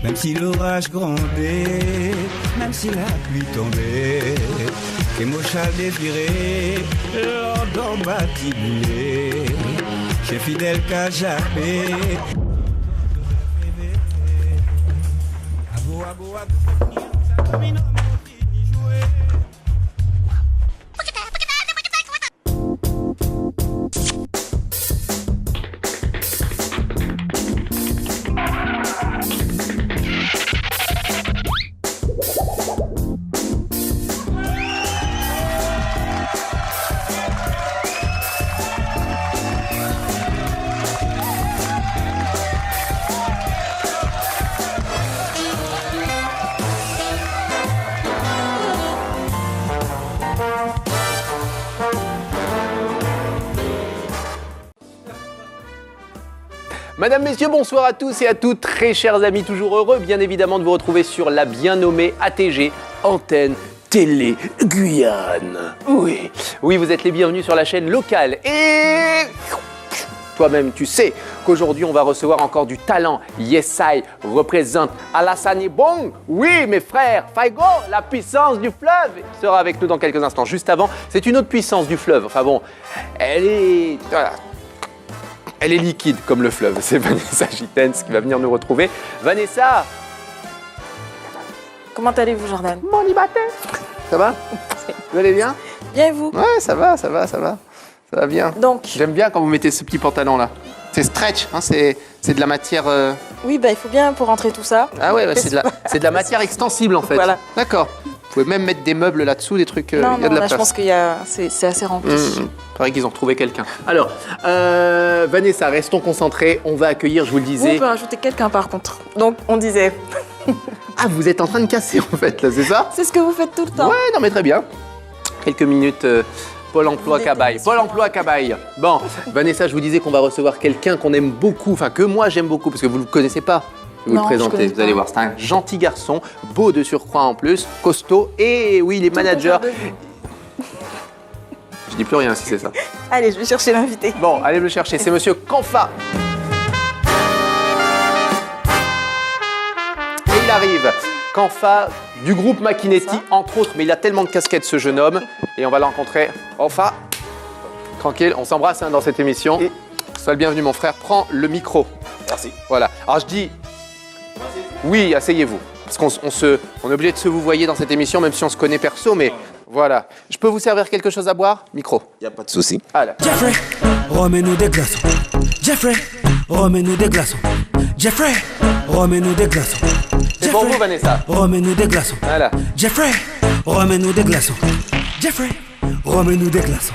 Même si l'orage grondait, même si la pluie tombait, que mon chal déviré, l'ordre bâtibulé, j'ai fidèle qu'à jamais. Mesdames, Messieurs, bonsoir à tous et à toutes, très chers amis, toujours heureux bien évidemment de vous retrouver sur la bien nommée ATG, Antenne Télé Guyane. Oui, vous êtes les bienvenus sur la chaîne locale et toi-même tu sais qu'aujourd'hui on va recevoir encore du talent. Yes I représente Alassane Bong. Oui mes frères, Faigo, la puissance du fleuve, qui sera avec nous dans quelques instants. Juste avant, c'est une autre puissance du fleuve. Enfin bon, elle est... Voilà. Elle est liquide comme le fleuve, c'est Vanessa Gittens qui va venir nous retrouver. Vanessa! Comment allez-vous, Jordan? Mon libaté! Ça va? Vous allez bien? Bien et vous? Ouais, ça va. Ça va bien. Donc? J'aime bien quand vous mettez ce petit pantalon-là. C'est stretch, hein, c'est de la matière... Oui, il faut bien pour rentrer tout ça. Ah ouais, c'est de la matière extensible en fait. Voilà. D'accord. Vous pouvez même mettre des meubles là-dessous, des trucs... Non, y a de la là, place. je pense que c'est assez rempli. Paraît qu'ils ont retrouvé quelqu'un. Alors, Vanessa, restons concentrés. On va accueillir, je vous le disais... On peut rajouter quelqu'un par contre. Donc, on disait... Ah, vous êtes en train de casser en fait, là, c'est ça? C'est ce que vous faites tout le temps. Ouais, non mais très bien. Quelques minutes, Pôle emploi Cabaye. Pôle emploi Cabaye. Bon, Vanessa, je vous disais qu'on va recevoir quelqu'un qu'on aime beaucoup, enfin que moi j'aime beaucoup, parce que vous ne le connaissez pas. Je vais vous Non, le je présenter, connais vous allez pas. voir, c'est un gentil garçon, beau de surcroît en plus, costaud, et oui, il est manager. Je dis plus rien si c'est ça. Allez, je vais chercher l'invité. Bon, allez le chercher, c'est monsieur Canfa. Et il arrive, Canfa du groupe Machinetti, entre autres, mais il a tellement de casquettes ce jeune homme, et on va le rencontrer. Canfa, tranquille, on s'embrasse hein, dans cette émission. Sois le bienvenu mon frère, prends le micro. Merci. Voilà, alors je dis, oui, asseyez-vous, parce qu'on est obligé de se vous voyer dans cette émission, même si on se connaît perso, mais voilà. Je peux vous servir quelque chose à boire? Micro. Il n'y a pas de souci. Voilà. Jeffrey, remets-nous des glaçons. Jeffrey, remets-nous des glaçons. Jeffrey, remets-nous des glaçons. C'est pour vous Vanessa. Remets-nous des glaçons. Voilà. Jeffrey, remets-nous des glaçons. Jeffrey, remets-nous des glaçons.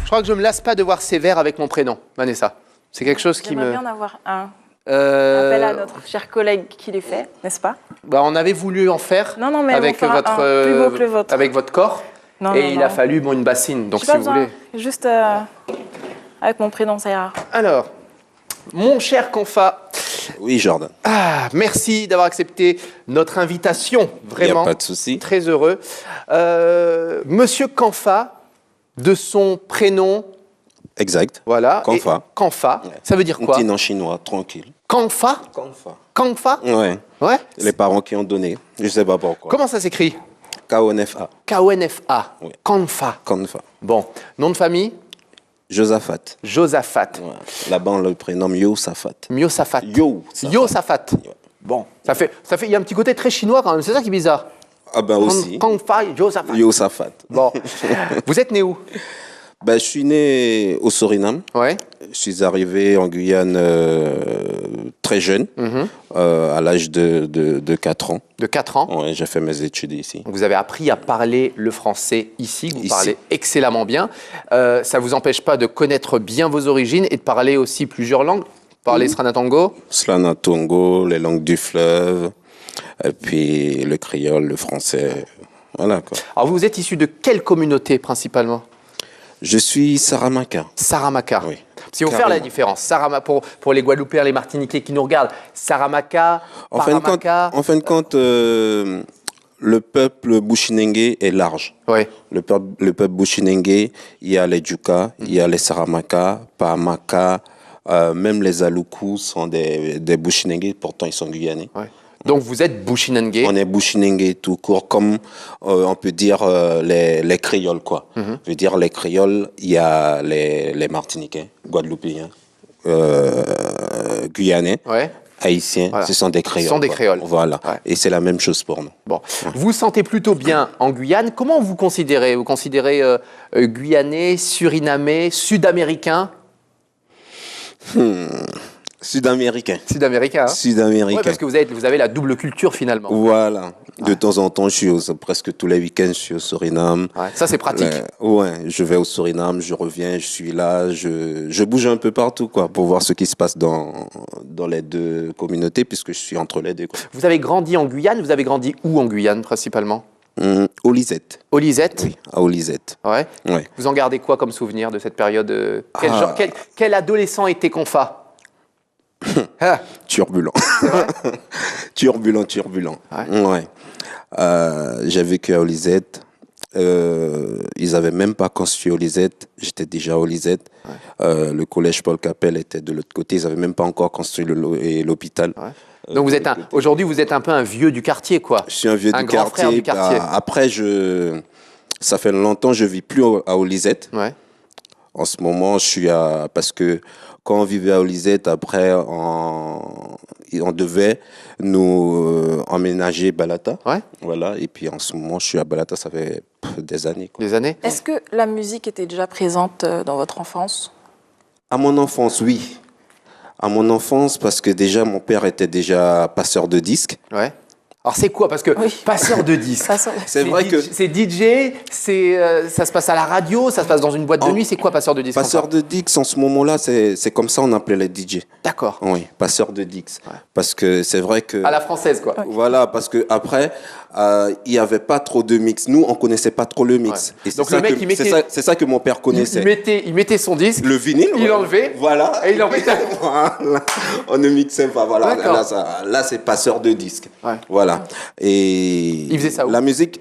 Je crois que je me lasse pas de voir ces vers avec mon prénom, Vanessa. C'est quelque chose qui J'aimerais me... bien en avoir un. Appel à notre cher collègue qui les fait, n'est-ce pas? Bah, on avait voulu en faire Non, mais avec on fera votre, un plus beau que le vôtre. avec votre corps. Non, et non, il non. a fallu une bassine, donc J'ai si pas vous besoin. voulez. Juste avec mon prénom, ça ira. Alors, mon cher Canfa, Oui, Jordan. merci d'avoir accepté notre invitation. Il n'y Vraiment. a pas de souci. Très heureux. Monsieur Canfa, de son prénom, Exact. voilà. Canfa. Et Canfa, ça veut dire Un quoi? petit nom chinois, tranquille. Canfa? Canfa. Canfa? Ouais. Ouais. Les parents qui ont donné. Je ne sais pas pourquoi. Comment ça s'écrit? K-O-N-F-A. K-O-N-F-A. Oui. Canfa. Canfa. Bon, nom de famille? Josaphat. Josaphat. Ouais. Là-bas, on le prénomme Yosaphat. Myosaphat. Yosaphat. Yosaphat. Ouais. Bon, il y a un petit côté très chinois quand même, c'est ça qui est bizarre. Ah ben aussi. Canfa, Yosaphat. Yosaphat. Bon, vous êtes né où? Ben, je suis né au Suriname. Ouais. Je suis arrivé en Guyane très jeune, à l'âge de 4 ans. De 4 ans. Ouais, j'ai fait mes études ici. Vous avez appris à parler le français ici, vous Ici. parlez excellemment bien. Ça ne vous empêche pas de connaître bien vos origines et de parler aussi plusieurs langues. Parler Sranatongo. Slana Tongo, les langues du fleuve, et puis le créole, le français. Voilà quoi. Alors vous êtes issu de quelle communauté principalement? Je suis Saramaka. Saramaka. Oui. Si vous faire la différence, pour les Guadeloupéens, les Martiniquais qui nous regardent, Saramaka, Paramaka. En fin de compte, le peuple Bushinengue est large. Oui. Le peuple Bushinengue, il y a les Djuka, il y a les Saramaka, Paramaka, Même les Aloukou sont des Bushinengue, pourtant ils sont guyanais. Ouais. Donc vous êtes Bushinengue. On est Bushinengue tout court, comme on peut dire les créoles, quoi. Je veux dire, les créoles, il y a les Martiniquais, Guadeloupéens, Guyanais. Ouais. Haïtiens, Voilà. ce sont des créoles. Ce sont des créoles. Voilà. Ouais. Et c'est la même chose pour nous. Bon. Vous vous sentez plutôt bien en Guyane. Comment vous considérez? Vous considérez Guyanais, Surinamais, Sud-Américain? Sud-américain. Sud-Américain, hein? Sud-américain. Ouais, parce que vous avez la double culture finalement. Voilà. De temps en temps, presque tous les week-ends, je suis au Suriname. Ouais, ça, c'est pratique. Ouais, je vais au Suriname, je reviens, je suis là, je bouge un peu partout, quoi, pour voir ce qui se passe dans les deux communautés, puisque je suis entre les deux, quoi. Vous avez grandi en Guyane. Vous avez grandi où en Guyane principalement? Au Lisette. Au Lisette. Oui, à Olisette. Ouais. Ouais. Vous en gardez quoi comme souvenir de cette période? Quel adolescent était Confa? Ah, Turbulent. Turbulent. Ouais. J'ai vécu à Olisette. Ils n'avaient même pas construit Olisette. J'étais déjà à Olisette. Ouais. Le collège Paul Capel était de l'autre côté. Ils n'avaient même pas encore construit l'hôpital. Ouais. Donc aujourd'hui, vous êtes un peu un vieux du quartier, quoi. Je suis un vieux du quartier. Après, ça fait longtemps que je ne vis plus à Olisette. Ouais. En ce moment, parce que quand on vivait à Olisette, après, on devait nous emménager Balata. Ouais. Voilà. Et puis en ce moment, je suis à Balata, ça fait des années, quoi. Des années. Est-ce que la musique était déjà présente dans votre enfance? À mon enfance, oui. À mon enfance, parce que déjà, mon père était déjà passeur de disques. Ouais. Alors c'est quoi? Parce que passeur de disques, c'est vrai que c'est DJ, ça se passe à la radio, ça se passe dans une boîte de nuit. C'est quoi passeur de disques? Passeur de disques, en ce moment-là, c'est comme ça on appelait les DJ. D'accord. Oui, passeur de disques. Ouais. Parce que c'est vrai que à la française, quoi. Voilà, parce que après, il y avait pas trop de mix. Nous, on connaissait pas trop le mix. Ouais. Et donc le mec, c'est ça que mon père connaissait. Il mettait son disque, le vinyle, il l'enlevait, voilà, et il en mettait. Voilà. On ne mixait pas. Voilà. Là, c'est passeur de disques. Ouais. Voilà. Et il faisait ça où? La musique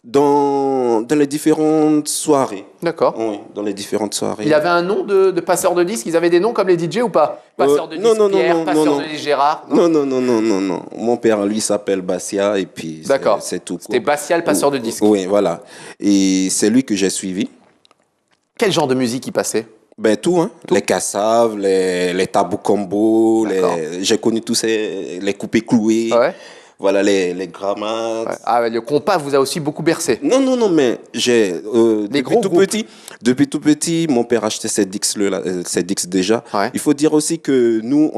dans les différentes soirées. D'accord. Oui, dans les différentes soirées. Il avait un nom de passeur de disques? Ils avaient des noms comme les DJ ou pas? Passeur de disques Pierre, passeur de disques Gérard? Non. Mon père, lui, s'appelle Bassia et puis c'est tout. C'était Bassia, le passeur de disques. Oui, voilà. Et c'est lui que j'ai suivi. Quel genre de musique il passait? Ben tout, hein. Tout. Les cassaves, les tabou combo, j'ai connu tous les coupés cloués. Ouais. Voilà, les grammaires. Ouais. Ah, le compas vous a aussi beaucoup bercé. Non, mais depuis tout petit, mon père achetait ces disques déjà. Ouais. Il faut dire aussi que nous,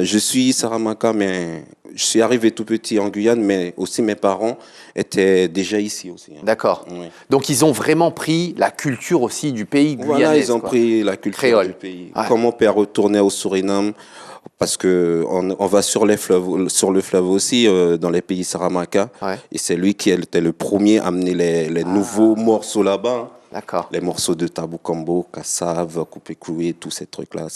je suis Saramaka, mais je suis arrivé tout petit en Guyane, mais aussi mes parents étaient déjà ici aussi. Hein. D'accord. Oui. Donc ils ont vraiment pris la culture aussi du pays guyanais. Voilà, ils ont pris la culture du pays. Ouais. Quand mon père retournait au Suriname, parce que on va sur le fleuve aussi, dans les pays Saramaka, et c'est lui qui était le premier à amener les nouveaux morceaux là-bas. D'accord. Les morceaux de Tabou Combo, Kassav, Coupé Cloué, tous ces trucs-là,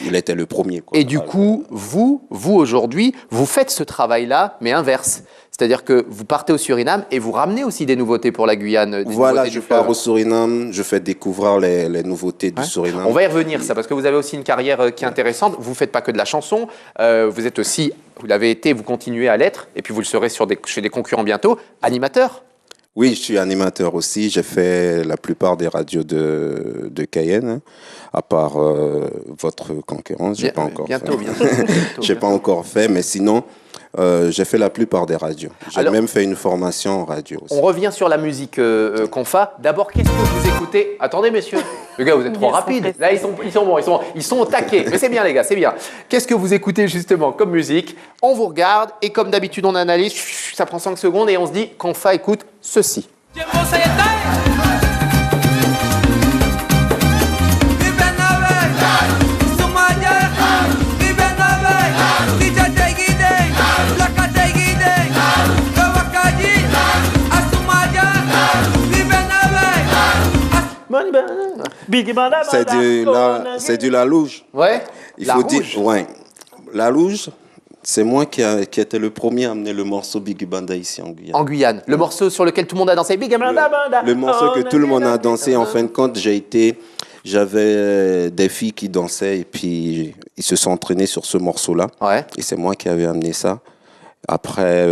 il était le premier, quoi. Et du coup, vous aujourd'hui, vous faites ce travail-là, mais inverse. C'est-à-dire que vous partez au Suriname et vous ramenez aussi des nouveautés pour la Guyane. Voilà, je pars au Suriname, je fais découvrir les nouveautés du Suriname. On va y revenir, ça, parce que vous avez aussi une carrière qui est intéressante. Vous ne faites pas que de la chanson, vous êtes aussi, vous l'avez été, vous continuez à l'être, et puis vous le serez chez des concurrents bientôt, animateur. Oui, je suis animateur aussi. J'ai fait la plupart des radios de Cayenne, hein, à part votre concurrence. J'ai pas encore fait. J'ai pas encore fait, mais sinon, j'ai fait la plupart des radios. J'ai même fait une formation en radio aussi. On revient sur la musique Confa. D'abord, qu'est-ce que vous écoutez? Attendez, messieurs. Les gars, vous êtes trop rapides. Là, ils sont bons, ils sont au taquet. Mais c'est bien, les gars, c'est bien. Qu'est-ce que vous écoutez justement comme musique? On vous regarde et comme d'habitude, on analyse. Ça prend 5 secondes et on se dit Confa écoute ceci. C'est du La Louge. Ouais. Il faut dire, ouais. La Louge, c'est moi qui était le premier à amener le morceau Biggie Banda ici en Guyane. En Guyane. Le morceau sur lequel tout le monde a dansé. Biggie Banda. Le morceau que tout le monde a dansé. En fin de compte, J'avais des filles qui dansaient et puis ils se sont entraînés sur ce morceau-là. Ouais. Et c'est moi qui avais amené ça. Après,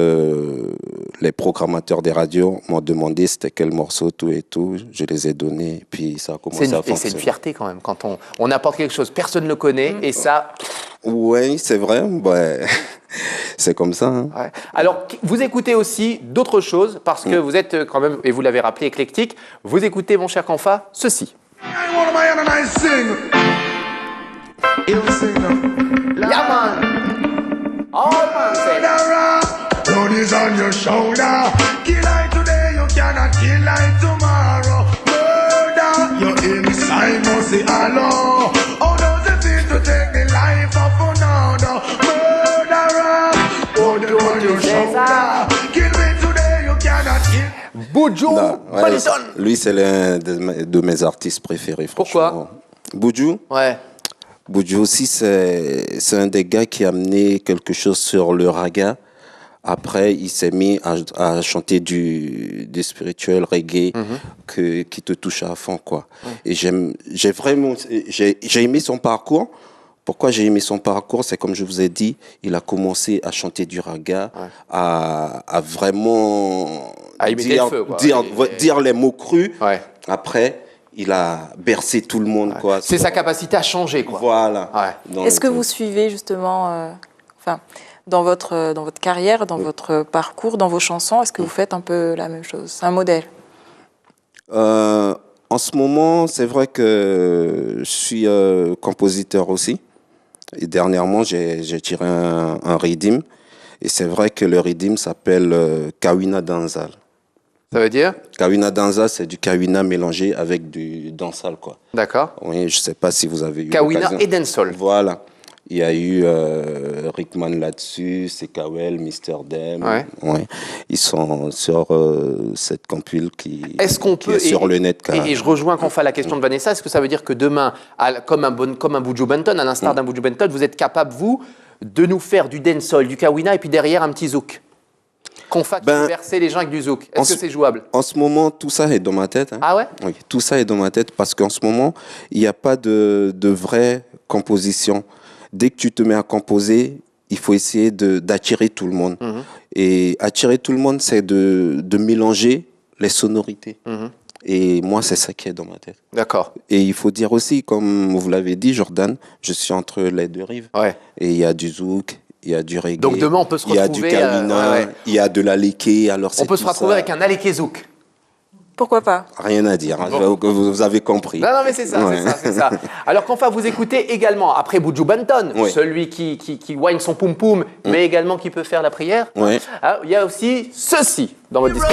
les programmateurs des radios m'ont demandé c'était quel morceau, tout et tout. Je les ai donnés, puis ça a commencé à fonctionner. C'est une fierté quand même, quand on apporte quelque chose, personne ne le connaît, et ça... Oui, c'est vrai, c'est comme ça. Hein. Ouais. Alors, vous écoutez aussi d'autres choses, parce que vous êtes quand même, et vous l'avez rappelé, éclectique. Vous écoutez, mon cher Kanfa, ceci. Yeah, man. All man say. Blood is on your shoulder. Kill I today, you cannot kill I tomorrow. Murder, your inside must say hello. How does it feel to take the life of another? Murderer, blood is on your shoulder. Kill me today, you cannot kill. Buju Banton. Lui, c'est l'un de mes artistes préférés. Pourquoi? Buju. Ouais. Buju aussi, c'est un des gars qui a amené quelque chose sur le raga. Après, il s'est mis à chanter du spirituel reggae qui te touche à fond, quoi. Et j'ai aimé son parcours. Pourquoi j'ai aimé son parcours? C'est comme je vous ai dit, il a commencé à chanter du raga, à vraiment dire les mots crus. Ouais. Après, il a bercé tout le monde, quoi. C'est sa capacité à changer, quoi. Voilà. Ouais. Est-ce que vous suivez justement, dans votre carrière, dans votre parcours, dans vos chansons, est-ce que vous faites un peu la même chose? C'est un modèle? En ce moment, c'est vrai que je suis compositeur aussi. Et dernièrement, j'ai tiré un rythme. Et c'est vrai que le rythme s'appelle Kawina Dancehall. Ça veut dire? Kawina Dancehall, c'est du Kawina mélangé avec du dancehall, quoi. D'accord. Oui, je ne sais pas si vous avez eu Kawina et dancehall. Voilà. Il y a eu Rickman là-dessus, CKWL, Mr. Dem. Ouais. Ouais. Ils sont sur cette compile qui est sur le net. Et je rejoins Kanfa la question de Vanessa. Est-ce que ça veut dire que demain, comme un Buju Banton, à l'instar d'un Buju Banton, vous êtes capable, vous, de nous faire du dancehall, du Kawina et puis derrière un petit zouk? Kanfa qui peut verser les gens avec du zouk. Est-ce que c'est jouable? En ce moment, tout ça est dans ma tête. Hein. Ah ouais? Oui, tout ça est dans ma tête parce qu'en ce moment, il n'y a pas de vraie composition. Dès que tu te mets à composer, il faut essayer d'attirer tout le monde. Et attirer tout le monde, c'est de mélanger les sonorités. Et moi, c'est ça qui est dans ma tête. D'accord. Et il faut dire aussi, comme vous l'avez dit, Jordan, je suis entre les deux rives. Ouais. Et il y a du zouk, il y a du reggae. Donc demain, on peut se retrouver... Il y a du Kawina, il y a de l'Aleke. On peut se retrouver avec un Aleke zouk. Pourquoi pas? Rien à dire, vous avez compris. Non, mais c'est ça, c'est ça. Alors Kanfa, vous écoutez également, après Buju Banton, celui qui whine son poum-poum, mais également qui peut faire la prière. Ouais. Il y a aussi ceci dans votre disque.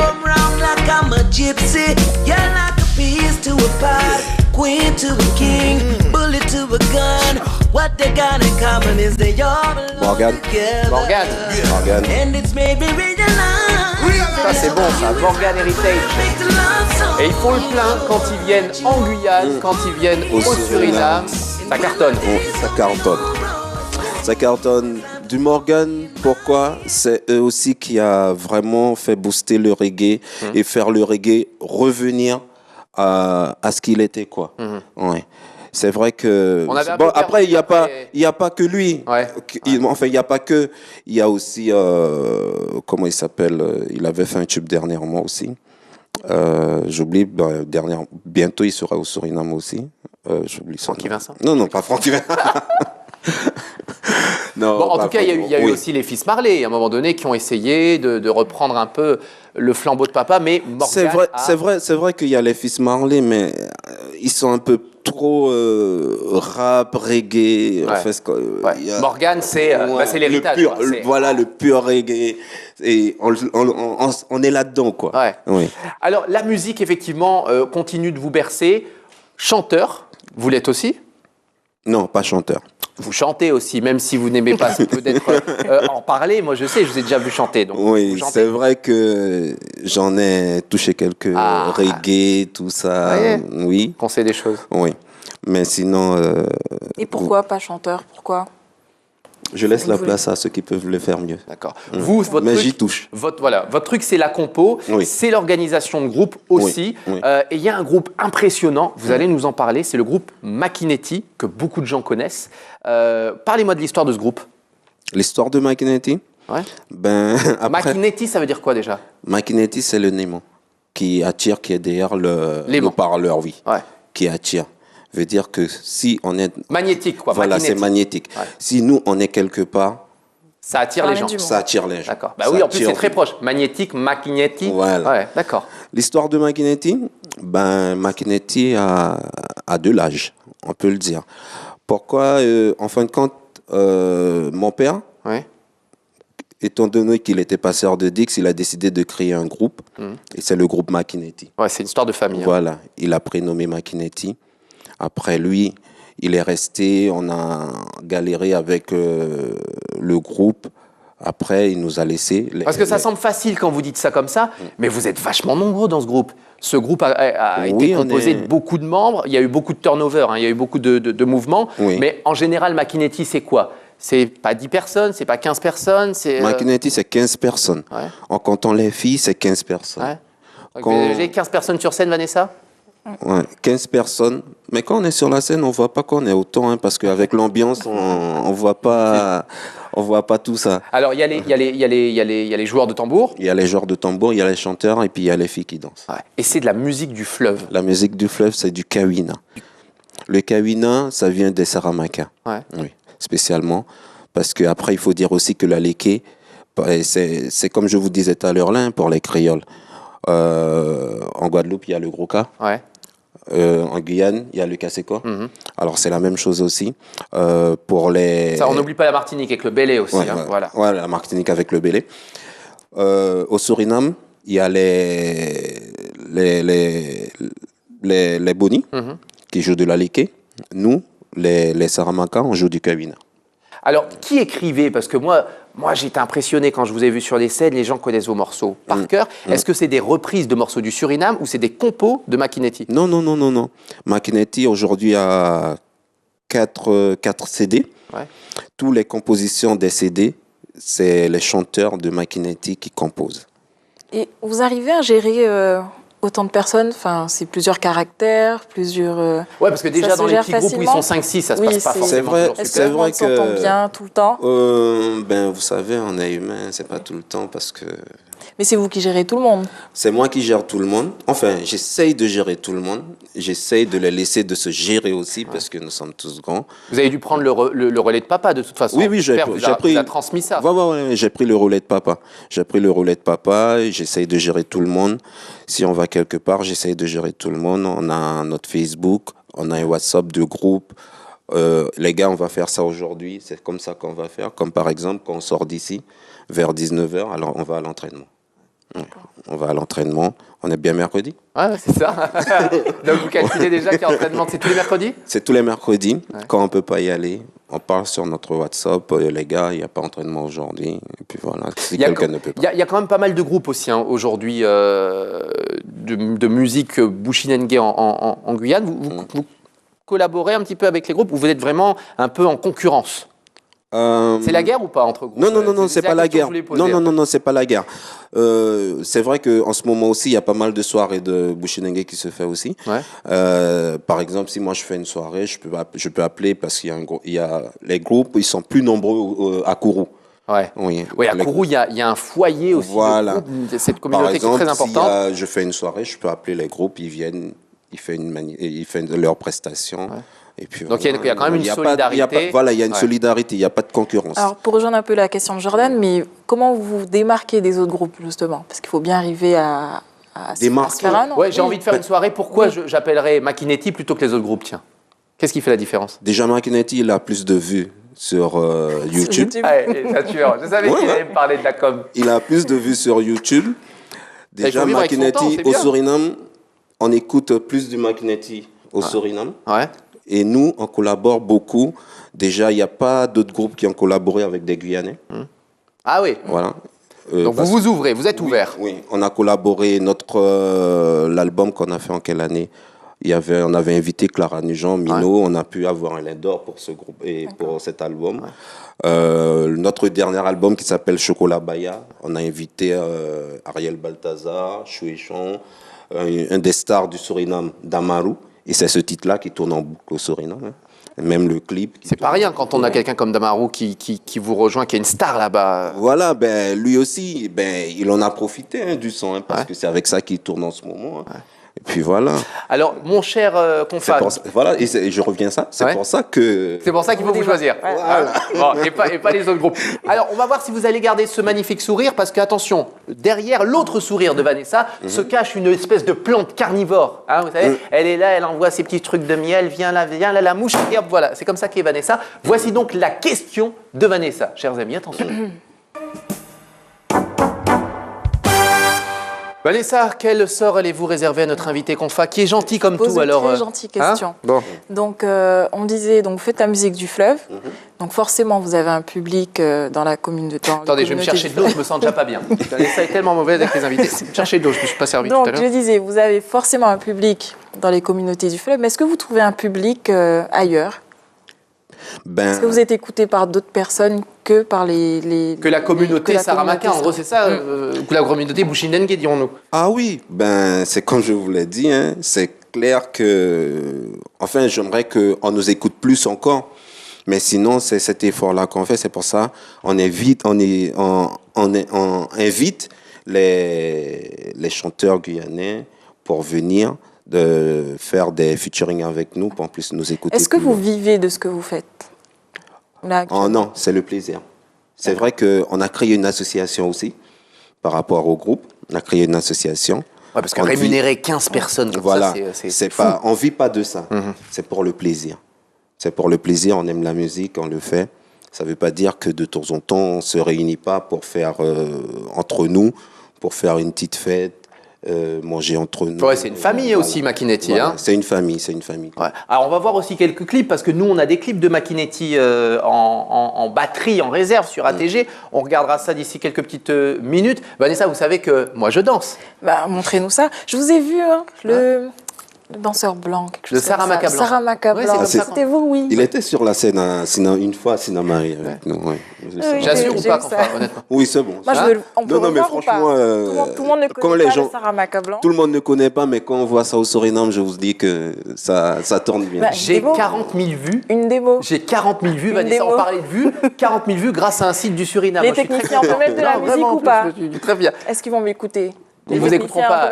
Morgan. Ça c'est bon, ça, Morgan Heritage. Et ils font le plein quand ils viennent en Guyane, quand ils viennent au Suriname. Ça cartonne. Ça cartonne. Du Morgan, pourquoi? C'est eux aussi qui a vraiment fait booster le reggae et faire le reggae revenir à ce qu'il était, quoi. Ouais. C'est vrai que... Bon, après, il n'y a pas que lui. Ouais. Enfin, il n'y a pas que... Il y a aussi... comment il s'appelle? Il avait fait un tube dernièrement aussi. J'oublie. Bientôt, il sera au Suriname aussi. J'oublie son nom. Francky Vincent? Non, pas Francky Vincent. Non, en tout cas, il y a eu aussi les fils Marley, à un moment donné, qui ont essayé de reprendre un peu le flambeau de papa, mais Morgan c'est vrai qu'il y a les fils Marley, mais ils sont un peu trop rap, reggae. Ouais. En fait, Morgan, c'est l'héritage. Voilà, le pur reggae. Et on est là-dedans, quoi. Ouais. Oui. Alors, la musique, effectivement, continue de vous bercer. Chanteur, vous l'êtes aussi? Non, pas chanteur. Vous chantez aussi, même si vous n'aimez pas peut-être en parler. Moi, je sais, je vous ai déjà vu chanter. Donc oui, c'est vrai que j'en ai touché quelques reggae, tout ça. Oui. Qu'on sait des choses. Oui. Mais sinon... Et pourquoi pas chanteur? Pourquoi? Je laisse la place à ceux qui peuvent le faire mieux. D'accord. Vous, votre mais truc, j'y touche. Votre truc, c'est la compo, c'est l'organisation de groupe aussi. Et il y a un groupe impressionnant, vous allez nous en parler, c'est le groupe Machinetti, que beaucoup de gens connaissent. Parlez-moi de l'histoire de ce groupe. L'histoire de Machinetti? Après, Machinetti, ça veut dire quoi déjà? Machinetti, c'est le némon qui attire, qui est derrière le parleur, qui attire. Veut dire que si on est... Magnétique, quoi. Voilà, c'est magnétique. Ouais. Si nous, on est quelque part... Ça attire les gens. Ça attire les gens. D'accord. Oui, en plus, c'est très proche. Magnétique, Machinetti. Voilà. Ouais, d'accord. L'histoire de Machinetti, Machinetti a de l'âge, on peut le dire. Pourquoi, en fin de compte, mon père, étant donné qu'il était passeur de Dix, il a décidé de créer un groupe. Et c'est le groupe Machinetti. Ouais, c'est une histoire de famille. Voilà. Il a prénommé Machinetti. Après lui, il est resté, on a galéré avec le groupe. Après, il nous a laissé. Parce que ça semble facile quand vous dites ça comme ça, mais vous êtes vachement nombreux dans ce groupe. Ce groupe a été composé de beaucoup de membres. Il y a eu beaucoup de turnover, il y a eu beaucoup de mouvements. Mais en général, Machinetti, c'est quoi? C'est pas 10 personnes, c'est pas 15 personnes. Machinetti, c'est 15 personnes. Ouais. En comptant les filles, c'est 15 personnes. Ouais. J'ai 15 personnes sur scène, Vanessa? Ouais, 15 personnes. Mais quand on est sur la scène, on ne voit pas qu'on est autant, parce qu'avec l'ambiance, on voit pas tout ça. Alors, il y a les joueurs de tambour. Il y a les joueurs de tambour, il y a les chanteurs, et puis il y a les filles qui dansent. Ouais. Et c'est de la musique du fleuve. La musique du fleuve, c'est du kawina. Le kawina, ça vient des Saramaka. Ouais. Oui, spécialement. Parce qu'après, il faut dire aussi que la léké, c'est comme je vous disais tout à l'heure là, pour les créoles. En Guadeloupe, il y a le gros cas. Ouais. En Guyane, il y a le Kaseko. Alors, c'est la même chose aussi. Pour les... Ça, on n'oublie pas la Martinique avec le Bélé aussi. Voilà. Voilà, la Martinique avec le Bélé. Au Suriname, il y a les Boni qui jouent de la léké. Nous, les Saramaka, on joue du kawina. Alors, qui écrivait? Parce que moi, j'étais impressionné quand je vous ai vu sur les scènes, les gens connaissent vos morceaux par cœur. Est-ce que c'est des reprises de morceaux du Suriname ou c'est des compos de Machinetti? Non. Machinetti, aujourd'hui, a 4 CD. Ouais. Toutes les compositions des CD, c'est les chanteurs de Machinetti qui composent. Et vous arrivez à gérer autant de personnes? Enfin, c'est plusieurs caractères, plusieurs... Ouais, parce que déjà dans les petits groupes où ils sont 5-6, ça se passe pas forcément. C'est vrai, c'est vrai que... Est-ce qu'on s'entend bien tout le temps? Vous savez, on est humain, c'est pas tout le temps parce que... Mais c'est vous qui gérez tout le monde? C'est moi qui gère tout le monde. Enfin, j'essaye de gérer tout le monde. J'essaye de les laisser de se gérer aussi parce que nous sommes tous grands. Vous avez dû prendre le relais de papa de toute façon. Oui, j'ai pris. Vous a transmis ça. Ouais, j'ai pris le relais de papa. J'essaye de gérer tout le monde. Si on va quelque part, j'essaye de gérer tout le monde. On a notre Facebook, on a un WhatsApp de groupe. Les gars, on va faire ça aujourd'hui. C'est comme ça qu'on va faire. Comme par exemple, quand on sort d'ici, vers 19h, alors on va à l'entraînement. On va à l'entraînement. On est bien mercredi. Ouais, c'est ça. Donc vous calculez déjà qu'il y a entraînement, c'est tous les mercredis? C'est tous les mercredis. Ouais. Quand on ne peut pas y aller, on parle sur notre WhatsApp. Les gars, il n'y a pas entraînement aujourd'hui. Et puis voilà, si quelqu'un ne peut pas. Il y a quand même pas mal de groupes aussi aujourd'hui de musique Bushinengue en Guyane. Vous collaborez un petit peu avec les groupes ou vous êtes vraiment un peu en concurrence? C'est la guerre ou pas entre groupes? Non, c'est pas la guerre. Non, c'est pas la guerre. C'est vrai qu'en ce moment aussi, il y a pas mal de soirées de Bushinengue qui se fait aussi. Ouais. Par exemple, si moi je fais une soirée, je peux appeler parce qu'il y a les groupes, ils sont plus nombreux à Kourou. Ouais. Oui, à Kourou, il y a un foyer aussi. Voilà. De cette communauté qui est très importante. Si je fais une soirée, je peux appeler les groupes, ils viennent, ils font leurs prestations. Ouais. Et puis, donc il y a quand même une solidarité. Il y a une solidarité, il n'y a pas de concurrence. Alors pour rejoindre un peu la question de Jordan, mais comment vous vous démarquez des autres groupes justement? Parce qu'il faut bien arriver à se faire un nom. Ouais, j'ai envie de faire une soirée, pourquoi j'appellerais Machinetti plutôt que les autres groupes? Tiens, qu'est-ce qui fait la différence? Déjà Machinetti, il a plus de vues sur YouTube. Je savais qu'il allait me parler de la com. Il a plus de vues sur YouTube. Déjà Machinetti au Suriname, on écoute plus du Machinetti au Suriname. Ouais. Et nous, on collabore beaucoup. Déjà, il n'y a pas d'autres groupes qui ont collaboré avec des Guyanais. Ah oui. Voilà. Donc vous vous ouvrez, vous êtes ouvert. Oui, on a collaboré l'album qu'on a fait en quelle année On avait invité Clara Nugent, Mino, on a pu avoir un Lion d'Or pour ce groupe et pour cet album. Notre dernier album qui s'appelle Chocolat Baya, on a invité Ariel Balthazar, Chouéchon, un des stars du Suriname, Damaru, et c'est ce titre-là qui tourne en boucle au Suriname. Hein. Même le clip. C'est pas rien quand on a quelqu'un comme Damaru qui vous rejoint, qui est une star là-bas. Voilà, lui aussi, il en a profité du son, parce que c'est avec ça qu'il tourne en ce moment. Hein. Et puis voilà. Alors, mon cher confrère. Voilà, et je reviens à ça. C'est pour ça que. C'est pour ça qu'il faut vous choisir. Voilà. Bon, et pas les autres groupes. Alors, on va voir si vous allez garder ce magnifique sourire, parce que, attention, derrière l'autre sourire de Vanessa se cache une espèce de plante carnivore. Hein, vous savez, elle est là, elle envoie ses petits trucs de miel, viens là, la mouche, et hop, voilà. C'est comme ça qu'est Vanessa. Voici donc la question de Vanessa. Chers amis, attention. Vanessa, quel sort allez-vous réserver à notre invité Confa, qui est gentil comme tout alors Très gentille question. Bon. Donc, on disait, donc, vous faites la musique du fleuve. Donc, forcément, vous avez un public dans la commune de Temps. Attendez, je vais me chercher de l'eau, je me sens déjà pas bien. Vanessa est tellement mauvaise avec les invités. Je vais me chercher de l'eau, je ne me suis pas servi donc, tout à l'heure. je disais, vous avez forcément un public dans les communautés du fleuve, mais est-ce que vous trouvez un public ailleurs ? Est-ce que vous êtes écouté par d'autres personnes que par que la communauté Saramaka, en gros, c'est ça, que la communauté Bushindengue, dirons-nous. Ah oui, c'est comme je vous l'ai dit, hein, c'est clair que, enfin, j'aimerais qu'on nous écoute plus encore, mais sinon, c'est cet effort-là qu'on fait, c'est pour ça, on invite les chanteurs guyanais pour venir de faire des featuring avec nous, pour en plus nous écouter. Est-ce que vous vivez de ce que vous faites là, non, c'est le plaisir. C'est vrai qu'on a créé une association aussi, par rapport au groupe. On a créé une association. Ouais, parce que rémunérer 15 personnes comme ça, c'est fou. On ne vit pas de ça. C'est pour le plaisir. C'est pour le plaisir, on aime la musique, on le fait. Ça ne veut pas dire que de temps en temps, on ne se réunit pas pour faire entre nous, pour faire une petite fête. Manger entre nous. Ouais, c'est une famille aussi, Makinetti. Voilà, hein. C'est une famille. Ouais. Alors, on va voir aussi quelques clips, parce que nous, on a des clips de Makinetti en batterie, en réserve sur ATG. On regardera ça d'ici quelques petites minutes. Vanessa, vous savez que moi, je danse. Montrez-nous ça. Je vous ai vu, le danseur blanc, quelque chose le Saramaka blanc. Saramaka blanc. C'était vous, oui. Il était sur la scène une fois à Sinamari avec nous. Ouais. J'assure ou pas, honnêtement. Oui, c'est bon. Moi, on peut mais franchement, tout le monde ne connaît pas le Saramaka blanc. Tout le monde ne connaît pas, mais quand on voit ça au Suriname, je vous dis que ça tourne bien. J'ai 40 000 vues. Une démo. J'ai 40 000 vues, Vanessa, on parlait de vues. 40 000 vues grâce à un site du Suriname. Les techniciens, on peut mettre de la musique ou pas? Très bien. Est-ce qu'ils vont m'écouter? Ils vous écouteront pas.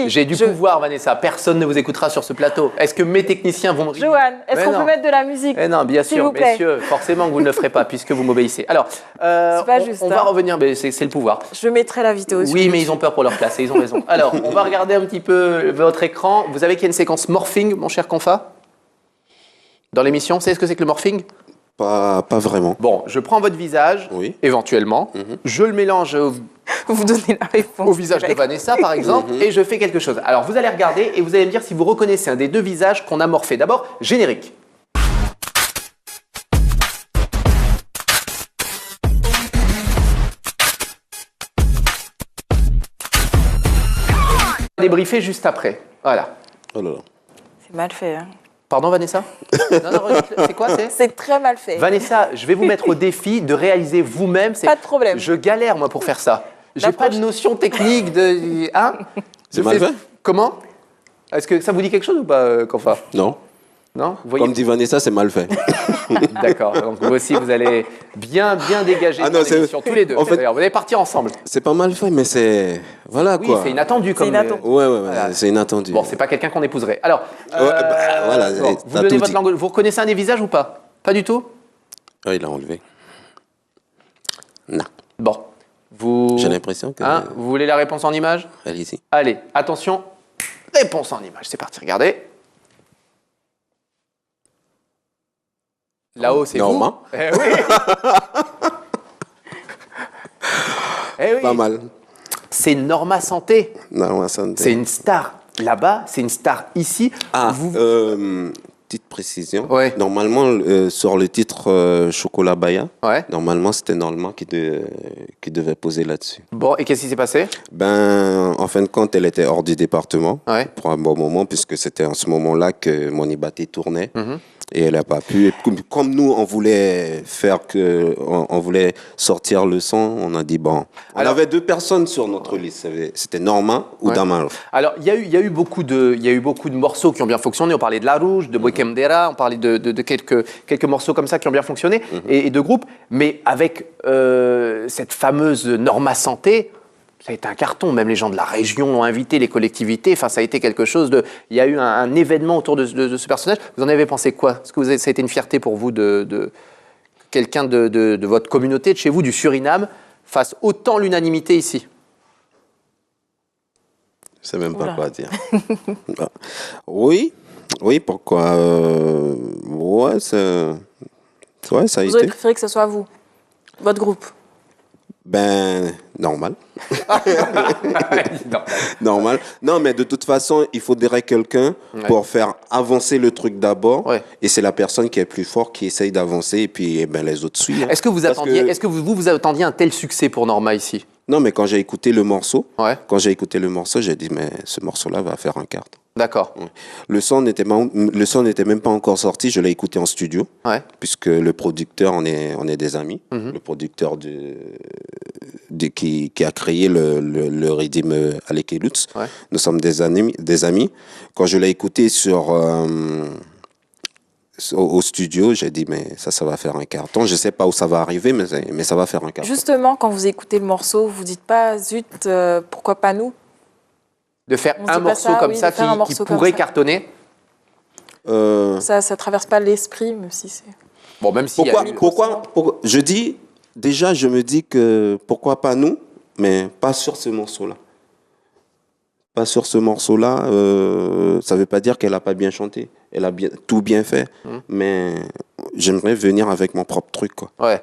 J'ai du pouvoir, Vanessa. Personne ne vous écoutera sur ce plateau. Est-ce que mes techniciens vont me rire? Johan, est-ce qu'on peut mettre de la musique? Non, bien sûr, messieurs. Forcément que vous ne le ferez pas puisque vous m'obéissez. Alors, on va revenir. Mais c'est le pouvoir. Je mettrai l'invité aussi. Oui, mais ils ont peur pour leur place et ils ont raison. Alors, on va regarder un petit peu votre écran. Vous savez qu'il y a une séquence morphing, mon cher Confa, dans l'émission. Vous savez ce que c'est que le morphing? Pas vraiment. Bon, je prends votre visage, éventuellement. Je le mélange vous donnez la réponse au visage de Vanessa, par exemple, et je fais quelque chose. Alors, vous allez regarder et vous allez me dire si vous reconnaissez un des deux visages qu'on a morphé. D'abord, générique. On va débriefer juste après. Voilà. Oh là là. C'est mal fait, hein. Pardon, Vanessa? Non, c'est quoi? C'est très mal fait. Vanessa, je vais vous mettre au défi de réaliser vous-même. Pas de problème. Je galère, moi, pour faire ça. J'ai pas de notion technique de... Hein? C'est mal fait? Comment? Est-ce que ça vous dit quelque chose ou pas, Confa? Non. Non? Vous voyez... Comme dit Vanessa, c'est mal fait. D'accord. Donc vous aussi, vous allez bien dégager l'émission, tous les deux. En fait, vous allez partir ensemble. C'est pas mal fait, mais c'est... Voilà, oui, quoi. Oui, c'est inattendu. Comme Ouais, voilà. C'est inattendu. Bon, c'est pas quelqu'un qu'on épouserait. Alors, voilà, bon, vous donnez votre langue. Vous reconnaissez un des visages ou pas? Pas du tout? Ah, il a enlevé. Non. Bon. J'ai l'impression que... Vous voulez la réponse en image? Allez-y. Allez, attention. Réponse en image. C'est parti, regardez. Là-haut, c'est vous. Norma. Eh oui. Eh oui. Pas mal. C'est Norma Santé. Norma Santé. C'est une star là-bas, c'est une star ici. Ah, précision. Ouais. Normalement, sur le titre Chocolat Baya, normalement, c'était Norma qui devait poser là-dessus. Bon, et qu'est-ce qui s'est passé? En fin de compte, elle était hors du département pour un bon moment, puisque c'était en ce moment-là que Monibaté tournait. Et elle n'a pas pu. Et comme nous, on voulait sortir le son, on a dit bon. On avait 2 personnes sur notre liste. C'était Norma ou Damaro. Alors, il y a eu beaucoup de morceaux qui ont bien fonctionné. On parlait de La Rouge, de Boekemdera, on parlait de quelques morceaux comme ça qui ont bien fonctionné et de groupes. Mais avec cette fameuse Norma Santé, ça a été un carton, même les gens de la région l'ont invité, les collectivités, enfin ça a été quelque chose de... Il y a eu un événement autour de ce personnage. Vous en avez pensé quoi? Est-ce que ça a été une fierté pour vous de quelqu'un de votre communauté, de chez vous, du Suriname, fasse autant l'unanimité ici? Je ne sais même pas quoi dire. Oui, pourquoi ça a été. Vous auriez préféré que ce soit vous, votre groupe? Normal. Normal. Non, mais de toute façon, il faudrait quelqu'un pour faire avancer le truc d'abord. Et c'est la personne qui est plus forte qui essaye d'avancer et puis les autres suivent. Est-ce que vous attendiez un tel succès pour Norma ici? Non, mais quand j'ai écouté le morceau, j'ai dit, mais ce morceau-là va faire un carton. D'accord. Le son n'était même pas encore sorti, je l'ai écouté en studio, puisque le producteur, on est des amis. Le producteur qui a créé le rythme Aleke Lutz. Nous sommes des amis. Quand je l'ai écouté au studio, j'ai dit, mais ça va faire un carton. Je ne sais pas où ça va arriver, mais ça va faire un carton. Justement, quand vous écoutez le morceau, vous ne dites pas, zut, pourquoi pas nous? De faire un morceau comme ça qui pourrait cartonner? Ça ne traverse pas l'esprit, même si c'est... Bon, même si pourquoi je dis, déjà, je me dis que pourquoi pas nous, mais pas sur ce morceau-là. Pas sur ce morceau-là, ça ne veut pas dire qu'elle n'a pas bien chanté. Elle a tout bien fait, mais j'aimerais venir avec mon propre truc, quoi. Ouais.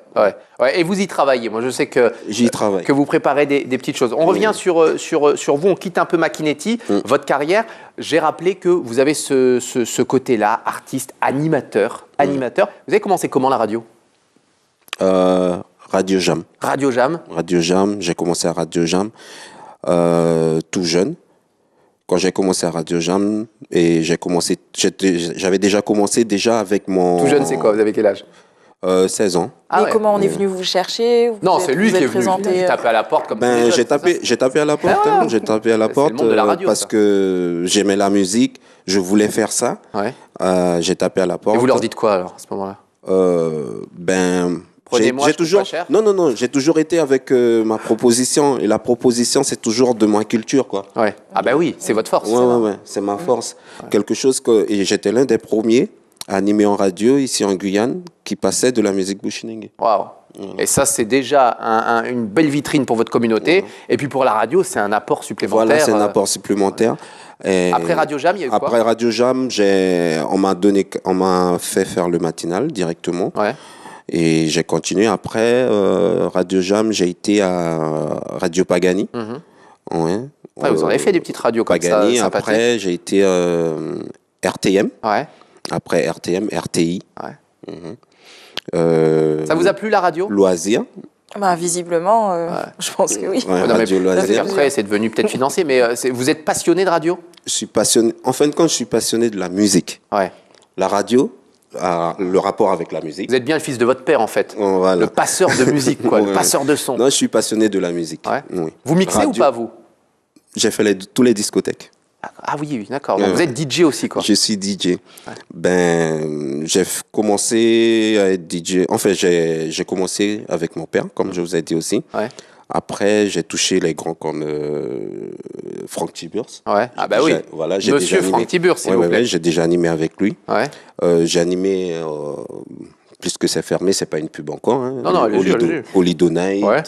Et vous y travaillez. Moi, je sais que j'y travaille. Que vous préparez des petites choses. On revient sur vous. On quitte un peu Makinetti, votre carrière. J'ai rappelé que vous avez ce côté-là, artiste, animateur. Vous avez commencé comment la radio? Radio Jam. Radio Jam. J'ai commencé à Radio Jam tout jeune. Quand j'ai commencé à Radio Jam, et j'avais déjà commencé avec mon... Tout jeune, c'est quoi? Vous avez quel âge? 16 ans. Et comment on est venu vous chercher? Non, c'est lui qui est venu. Il tapé à la porte comme ça. J'ai tapé à la porte. J'ai tapé à la porte parce que j'aimais la musique. Je voulais faire ça. J'ai tapé à la porte. Et vous leur dites quoi alors à ce moment-là? J'ai toujours, non, j'ai toujours été avec ma proposition. Et la proposition, c'est toujours de ma culture, quoi. Ouais. Ah ben oui, c'est votre force. Ouais, c'est ma force. Quelque chose et j'étais l'un des premiers à animer en radio ici en Guyane qui passait de la musique Bushinengue. Waouh. Et ça, c'est déjà une belle vitrine pour votre communauté. Et puis pour la radio, c'est un apport supplémentaire. Voilà, c'est un apport supplémentaire. Et après Radio Jam, il y a eu quoi? Après Radio Jam, on m'a fait faire le matinal directement. Ouais. Et j'ai continué. Après Radio Jam, j'ai été à Radio Pagani. Vous en avez fait des petites radios comme Pagani, ça. Après, j'ai été RTM. Ouais. Après RTM, RTI. Ça vous a plu la radio? Loisir. Visiblement, je pense que oui. Radio Loisir. Après, c'est devenu peut-être financier, mais vous êtes passionné de radio? Je suis passionné. En fin de compte, je suis passionné de la musique. Ouais. La radio, le rapport avec la musique. Vous êtes bien le fils de votre père, en fait. Voilà. Le passeur de musique, quoi. Le passeur de son. Non, je suis passionné de la musique. Ouais. Oui. Vous mixez ou pas, vous? J'ai fait tous les discothèques. Ah oui, d'accord. Donc vous êtes DJ aussi, quoi. Je suis DJ. J'ai commencé à être DJ. En fait, j'ai commencé avec mon père, comme je vous ai dit aussi. Ouais. Après, j'ai touché les grands comme Franck Tiburce. Ouais. Ah bah oui. Voilà, Monsieur Franck Tiburce, s'il vous plaît. J'ai déjà animé avec lui. Ouais. J'ai animé, puisque c'est fermé, c'est pas une pub encore. Hein. Non, Holido Night. Ouais.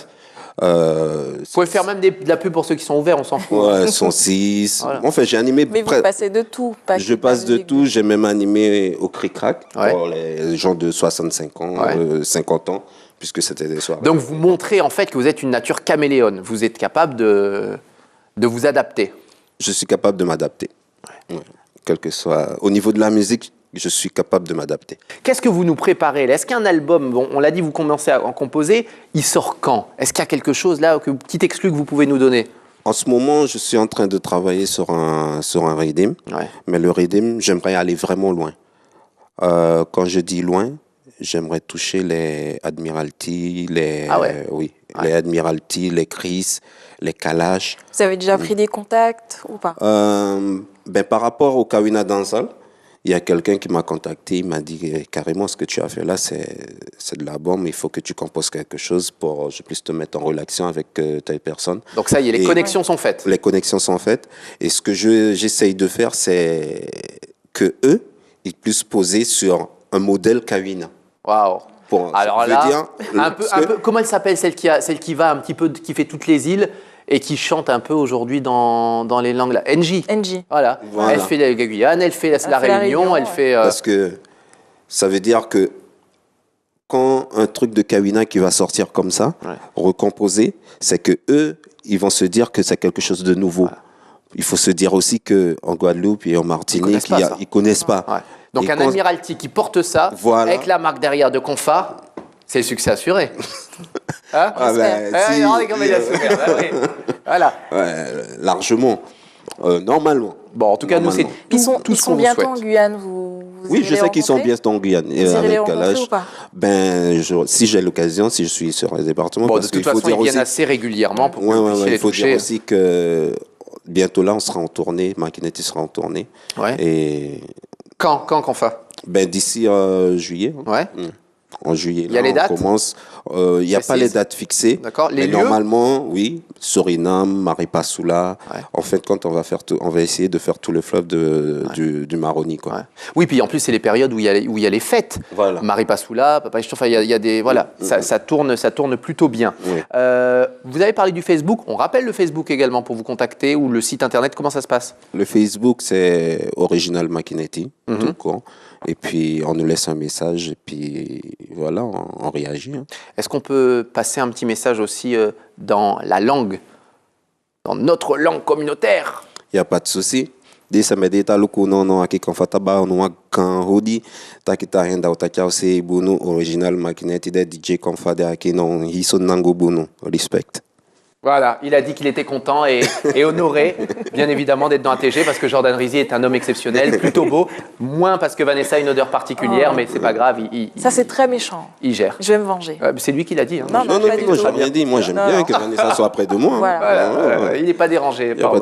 Vous pouvez faire même de la pub pour ceux qui sont ouverts, on s'en fout. Ouais, 106. Voilà. En fait, j'ai animé... Mais vous passez de tout. Je passe de tout. J'ai même animé au Cric-Crac pour les gens de 65 ans, 50 ans, puisque c'était des soirées. Donc, vous montrez en fait que vous êtes une nature caméléone. Vous êtes capable de vous adapter. Je suis capable de m'adapter. Ouais. Quel que soit... Au niveau de la musique, je suis capable de m'adapter. Qu'est-ce que vous nous préparez là? Est-ce qu'un album, bon, on l'a dit, vous commencez à en composer, il sort quand? Est-ce qu'il y a quelque chose là, petit exclu que vous pouvez nous donner? En ce moment, je suis en train de travailler sur un rhythm, mais le rhythm, j'aimerais aller vraiment loin. Quand je dis loin, j'aimerais toucher les Admiralty, les Admiralty, les Chris, les Kalash. Vous avez déjà pris des contacts ou pas? Par rapport au Kawina Dancehall, il y a quelqu'un qui m'a contacté, il m'a dit carrément ce que tu as fait là, c'est de la bombe, il faut que tu composes quelque chose pour que je puisse te mettre en relation avec telle personne. Donc ça y est, les connexions sont faites. Les connexions sont faites. Et ce que j'essaye de faire, c'est que eux, ils puissent poser sur un modèle Kawina. Waouh. Alors là, un peu, comment elle s'appelle celle qui va un petit peu, qui fait toutes les îles et qui chante un peu aujourd'hui dans les langues là. NJ. Voilà. Elle fait la Guyane, elle fait la Réunion, elle fait. Parce que ça veut dire que quand un truc de Kawina qui va sortir comme ça, recomposé, c'est que eux, ils vont se dire que c'est quelque chose de nouveau. Voilà. Il faut se dire aussi que en Guadeloupe et en Martinique, ils connaissent pas. Ouais. Donc et un Admiralty qui porte ça, avec la marque derrière de Confa, c'est le succès assuré. Hein? Regardez comme il a souffert. Voilà. Ouais, largement. Normalement. Bon, en tout cas, nous, c'est ils sont bientôt en Guyane. Oui, je sais qu'ils sont bientôt en Guyane. Vous irez les rencontrer ou pas? Si j'ai l'occasion, si je suis sur les départements. Bon, de toute façon, ils viennent assez régulièrement pour que vous puissiez les toucher. Il faut dire aussi que bientôt là, on sera en tournée. Makinetti sera en tournée. Ouais. Et quand Confa? D'ici juillet. Ouais. En juillet, il y a les dates? On commence. Il n'y a pas les dates fixées. D'accord. Les lieux? Normalement, oui. Suriname, Maripasoula. Ouais. En fait, quand on va essayer de faire tout le fleuve du Maroni, quoi. Ouais. Oui, puis en plus, c'est les périodes où il y a les fêtes. Voilà. Maripasoula, Papa Ch'touf, il y a des voilà. Ça tourne plutôt bien. Oui. Vous avez parlé du Facebook. On rappelle le Facebook également pour vous contacter ou le site internet. Comment ça se passe? Le Facebook, c'est Original Makinetti, tout court. Et puis, on nous laisse un message et puis, voilà, on réagit. Hein. Est-ce qu'on peut passer un petit message aussi dans la langue, dans notre langue communautaire? Il n'y a pas de souci. Dès ça me dit, t'as le coup, non, qui confortable, on a quand hodi, t'as qui t'a rien d'autre, c'est Bono, Original Makinetti, DJ Confade, qui non, ils sont nango Bono, respect. Voilà, il a dit qu'il était content et honoré, bien évidemment, d'être dans ATG parce que Jordan Rizzi est un homme exceptionnel, plutôt beau, moins parce que Vanessa a une odeur particulière, mais c'est pas grave. Ça, c'est très méchant. Il gère. Je vais me venger. C'est lui qui l'a dit. Hein. Non, j'ai bien dit. Moi, j'aime bien que Vanessa soit près de moi. Voilà. Il n'est pas dérangé par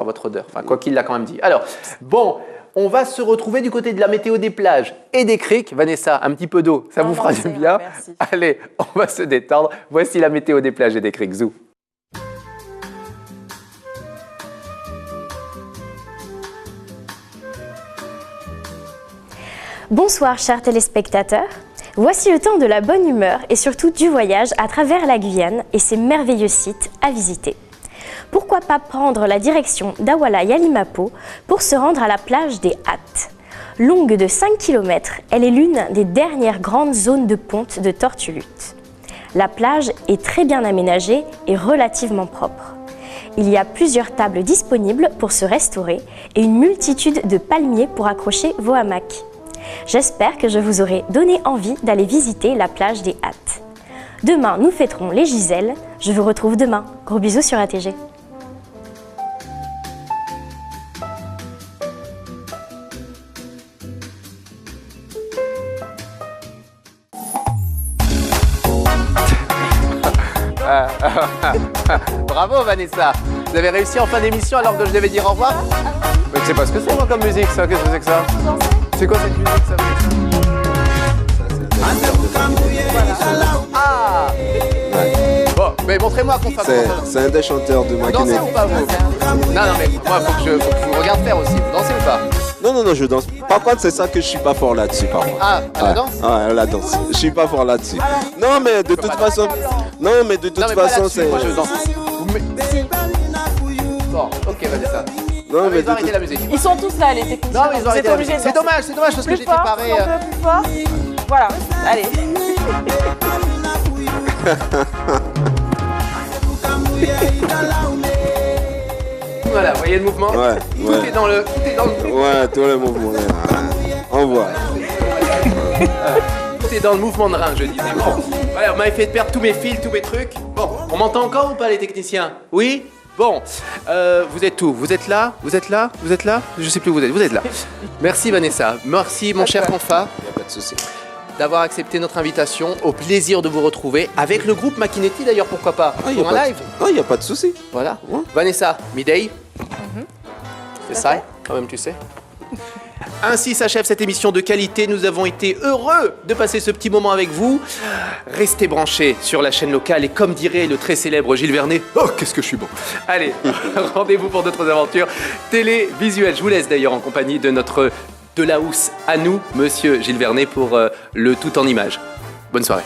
votre odeur. Enfin, quoi qu'il l'a quand même dit. Alors, bon. On va se retrouver du côté de la météo des plages et des criques. Vanessa, un petit peu d'eau, ça vous fera du bien. Merci. Allez, on va se détendre. Voici la météo des plages et des criques. Zou. Bonsoir chers téléspectateurs, voici le temps de la bonne humeur et surtout du voyage à travers la Guyane et ses merveilleux sites à visiter. Pourquoi pas prendre la direction d'Awala Yalimapo pour se rendre à la plage des Hattes. Longue de 5 km, elle est l'une des dernières grandes zones de ponte de Tortue Lutte. La plage est très bien aménagée et relativement propre. Il y a plusieurs tables disponibles pour se restaurer et une multitude de palmiers pour accrocher vos hamacs. J'espère que je vous aurai donné envie d'aller visiter la plage des Hattes. Demain, nous fêterons les Giselles. Je vous retrouve demain. Gros bisous sur ATG. Bravo Vanessa. Vous avez réussi en fin d'émission alors que je devais dire au revoir. Mais je sais pas ce que c'est moi comme musique ça. Qu'est-ce que c'est que ça? C'est quoi cette musique ça? Ah bon, mais montrez-moi qu'on fasse. C'est un des chanteurs de Makinetti. Vous dansez ou pas vous? Non, mais moi faut que je vous regarde faire aussi. Vous dansez ou pas? Non, je danse. Par contre, c'est ça que je suis pas fort là-dessus, par contre. Ah, la danse? Ouais, la danse. Je suis pas fort là-dessus. Non, mais de toute façon. Non, mais de toute façon, c'est. Moi, je danse. Bon, ok, Vanessa. Non, mais ils ont arrêté la musique. Ils sont tous là, les techniciens. Non, mais ils ont arrêté la musique. C'est dommage parce que j'ai préparé. Un peu plus fort. Voilà, allez. Voilà, vous voyez le mouvement? Ouais. Tout est dans le. Ouais, tout le mouvement. On revoir. Tout est dans le mouvement de rein, je disais. Bon, voilà, vous m'avez fait perdre tous mes fils, tous mes trucs. Bon, on m'entend encore ou pas les techniciens? Oui? Bon, vous êtes où? Vous êtes là? Vous êtes là? Vous êtes là? Je sais plus où vous êtes. Vous êtes là. Merci Vanessa. Merci mon cher Confa. Il n'y a pas de souci. D'avoir accepté notre invitation. Au plaisir de vous retrouver avec le groupe Machinetti d'ailleurs, pourquoi pas? Pour un live. Il n'y a pas de souci. Voilà. Ouais. Vanessa, midday. C'est ça, quand même, tu sais. Ainsi s'achève cette émission de qualité. Nous avons été heureux de passer ce petit moment avec vous. Restez branchés sur la chaîne locale et comme dirait le très célèbre Gilles Vernet, oh, qu'est-ce que je suis bon. Allez, rendez-vous pour d'autres aventures télévisuelles. Je vous laisse d'ailleurs en compagnie de notre de la housse à nous, monsieur Gilles Vernet, pour le tout en images. Bonne soirée.